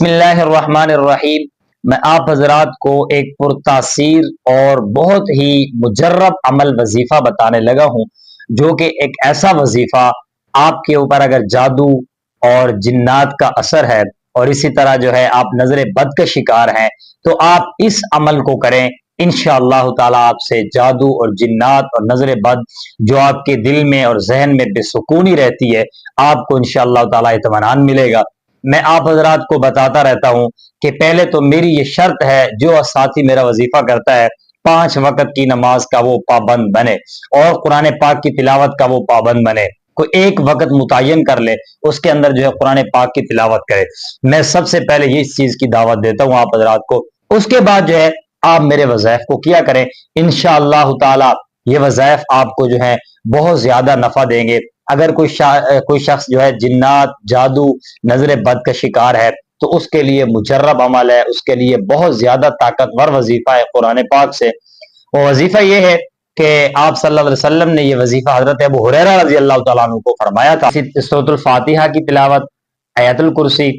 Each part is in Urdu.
بسم اللہ الرحمن الرحیم۔ میں آپ حضرات کو ایک پرتاثیر اور بہت ہی مجرب عمل وظیفہ بتانے لگا ہوں، جو کہ ایک ایسا وظیفہ آپ کے اوپر اگر جادو اور جنات کا اثر ہے اور اسی طرح جو ہے آپ نظر بد کا شکار ہیں تو آپ اس عمل کو کریں، انشاءاللہ تعالی آپ سے جادو اور جنات اور نظر بد جو آپ کے دل میں اور ذہن میں بے سکونی رہتی ہے، آپ کو انشاءاللہ تعالی اطمینان ملے گا۔ میں آپ حضرات کو بتاتا رہتا ہوں کہ پہلے تو میری یہ شرط ہے، جو ساتھی میرا وظیفہ کرتا ہے 5 وقت کی نماز کا وہ پابند بنے اور قرآن پاک کی تلاوت کا وہ پابند بنے۔ کوئی ایک وقت متعین کر لے، اس کے اندر جو ہے قرآن پاک کی تلاوت کرے۔ میں سب سے پہلے یہ اس چیز کی دعوت دیتا ہوں آپ حضرات کو۔ اس کے بعد جو ہے آپ میرے وظائف کو کیا کریں، انشاءاللہ تعالی یہ وظائف آپ کو جو ہے بہت زیادہ نفع دیں گے۔ اگر کوئی شخص جو ہے جنات، جادو، نظر بد کا شکار ہے تو اس کے لیے مجرب عمل ہے، اس کے لیے بہت زیادہ طاقتور وظیفہ ہے قرآن پاک سے۔ وہ وظیفہ یہ ہے کہ آپ صلی اللہ علیہ وسلم نے یہ وظیفہ حضرت ابو ہریرہ رضی اللہ تعالیٰ عنہ کو فرمایا تھا۔ سورۃ الفاتحہ کی تلاوت، آیت الکرسی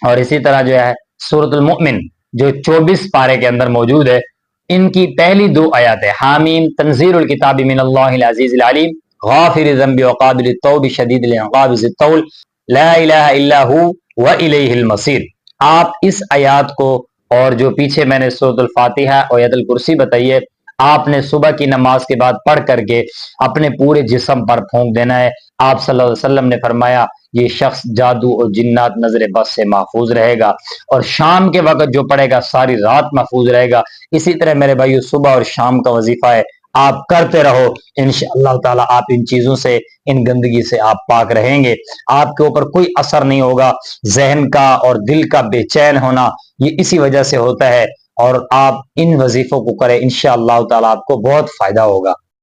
اور اسی طرح جو ہے سورۃ المؤمن جو 24 پارے کے اندر موجود ہے، ان کی پہلی 2 آیات ہے حامیم تنزیل الکتاب من اللہ العزیز العلیم غافر الذنب وقابل التوب شدید العقاب ذی الطول لا الہ الا ہو وإلیہ المصیر۔ آپ اس آیات کو اور جو پیچھے میں نے سورۃ الفاتحہ اور آیت الکرسی بتائی ہے، آپ نے صبح کی نماز کے بعد پڑھ کر کے اپنے پورے جسم پر پھونک دینا ہے۔ آپ صلی اللہ علیہ وسلم نے فرمایا یہ شخص جادو اور جنات نظر بد سے محفوظ رہے گا، اور شام کے وقت جو پڑھے گا ساری رات محفوظ رہے گا۔ اسی طرح میرے بھائیو صبح اور شام کا وظیفہ ہے، آپ کرتے رہو، انشاءاللہ تعالی آپ ان چیزوں سے، ان گندگی سے آپ پاک رہیں گے۔ آپ کے اوپر کوئی اثر نہیں ہوگا۔ ذہن کا اور دل کا بے چین ہونا یہ اسی وجہ سے ہوتا ہے، اور آپ ان وظیفوں کو کریں، انشاءاللہ تعالی آپ کو بہت فائدہ ہوگا۔